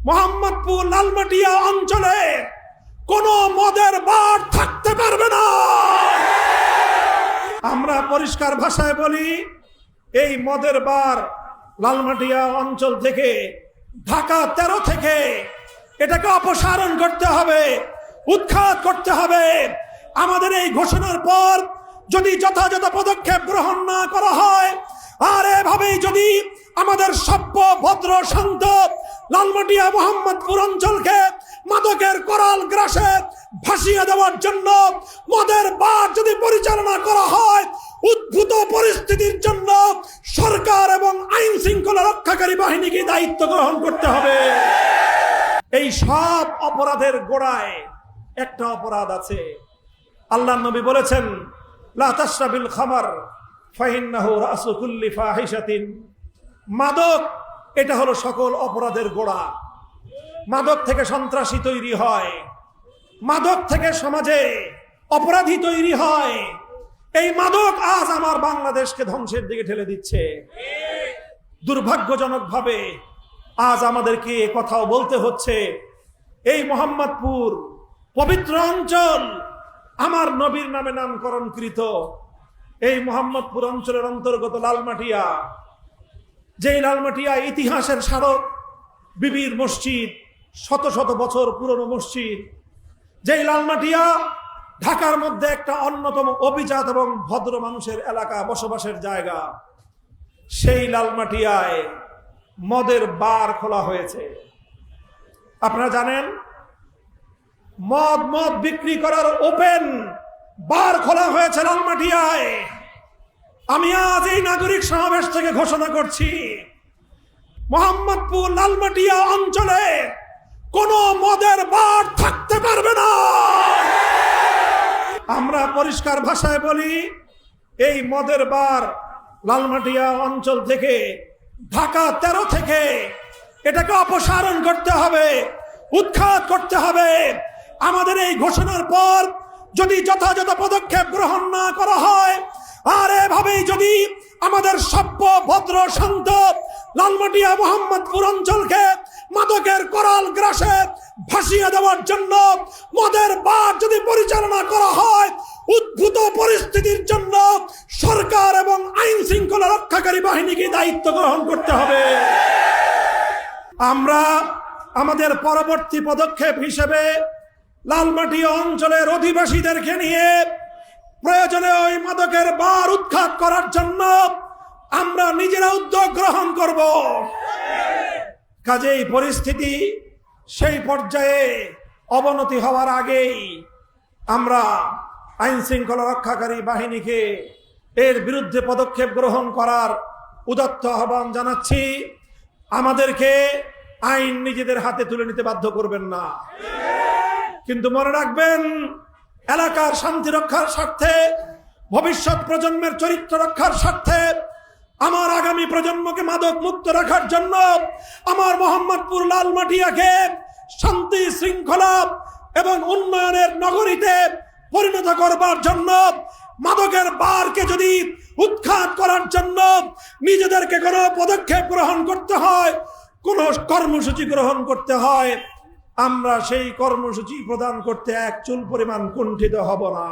মোহাম্মদপুর লালমাটিয়া অঞ্চলে কোনো মদের বার থাকতে পারবে না। আমরা পরিষ্কার ভাষায় বলি, এই মদের বার লালমাটিয়া অঞ্চল থেকে, ঢাকা 13 থেকে এটাকে অপসারণ করতে হবে, উৎখাত করতে হবে। আমাদের এই ঘোষণার পর যদি যথাযথ পদক্ষেপ গ্রহণ না করা হয়, আর এভাবেই যদি আমাদের সভ্য ভদ্র শান্ত লালমাটিয়া মোহাম্মদপুর অঞ্চলকে মাদকের করাল গ্রাসে ভাসিয়ে দেওয়ার জন্য মদের বার যদি পরিচালনা করা হয়, উদ্ভূত পরিস্থিতির জন্য সরকার এবং আইন শৃঙ্খলা রক্ষাকারী বাহিনীকে দায়িত্ব গ্রহণ করতে হবে। এই সব অপরাধের গোড়ায় একটা অপরাধ আছে। আল্লাহর নবী বলেছেন, লা তাশরাবিল খামার ফাইন্নাহু রাসু কুল্লি ফাহিশাতিন। মাদক এটা হলো সকল অপরাধের গোড়া। মাদক থেকে সন্ত্রাসী তৈরি হয়, মাদক থেকে সমাজে অপরাধী তৈরি হয়। এই মাদক আজ আমার বাংলাদেশকে ধ্বংসের দিকে ঠেলে দিচ্ছে। দুর্ভাগ্যজনকভাবে আজ আমাদেরকে কথাও বলতে হচ্ছে, এই মোহাম্মদপুর পবিত্র অঞ্চল, আমার নবীর নামে নামকরণকৃত এই মোহাম্মদপুর অঞ্চলের অন্তর্গত লালমাটিয়া, যেই লালমাটিয়া ইতিহাসের স্মারক, বিবির মসজিদ, শত শত বছর পুরনো মসজিদ, যেই লালমাটিয়া ঢাকার মধ্যে একটা অন্যতম অভিজাত এবং ভদ্র মানুষের এলাকা, বসবাসের জায়গা, সেই লালমাটিয়ায় মদের বার খোলা হয়েছে। আপনারা জানেন, মদ বিক্রি করার ওপেন বার খোলা হয়েছে লালমাটিয়ায়। আমি আজ এই নাগরিক সমাবেশ থেকে ঘোষণা করছি, মোহাম্মদপুর লালমাটিয়া অঞ্চলে কোনো মদের বার থাকতে পারবে না। আমরা পরিষ্কার ভাষায় বলি, এই মদের বার লালমাটিয়া অঞ্চল থেকে, ঢাকা 13 থেকে এটাকে অপসারণ করতে হবে, উৎখাত করতে হবে। আমাদের এই ঘোষণার পর যদি যথাযথ পদক্ষেপ গ্রহণ না করা হয়, আর এভাবেই যদি আমাদের সভ্য ভদ্র শান্ত লালমাটিয়া মোহাম্মদপুর অঞ্চলকে মাদকের করাল গ্রাসে ভাসিয়ে দেওয়ার জন্য মদের বার যদি পরিচালনা করা হয়, উদ্ভূত পরিস্থিতির জন্য সরকার এবং আইন শৃঙ্খলা রক্ষাকারী বাহিনীকে দায়িত্ব গ্রহণ করতে হবে। আমরা আমাদের পরবর্তী পদক্ষেপ হিসেবে লালমাটিয়া অঞ্চলের অধিবাসীদেরকে নিয়ে প্রয়োজনে ওই মাদকের বার উৎখাত করার জন্য আমরা নিজেরা উদ্যোগ গ্রহণ করব। কাজেই পরিস্থিতি সেই পর্যায়ে অবনতি হওয়ার আগেই আমরা আইন শৃঙ্খলা রক্ষাকারী বাহিনীকে এর বিরুদ্ধে পদক্ষেপ গ্রহণ করার উদাত্ত আহ্বান জানাচ্ছি। আমাদেরকে আইন নিজেদের হাতে তুলে নিতে বাধ্য করবেন না, কিন্তু মনে রাখবেন, এলাকার শান্তি রক্ষার স্বার্থে, ভবিষ্যৎ প্রজন্মের চরিত্র রক্ষার স্বার্থে, আমার আগামী প্রজন্মকে মাদক মুক্ত রাখার জন্য, আমার মোহাম্মদপুর লালমাটিয়াকে শান্তি শৃঙ্খলা এবং উন্নয়নের নগরীতে পরিণত করবার জন্য, মাদকের বারকে যদি উৎখাত করার জন্য নিজেদেরকে কোনো পদক্ষেপ গ্রহণ করতে হয়, কোনো কর্মসূচি গ্রহণ করতে হয়, আমরা সেই কর্মসূচি প্রদান করতে এক চুল পরিমাণ কুণ্ঠিত হব না।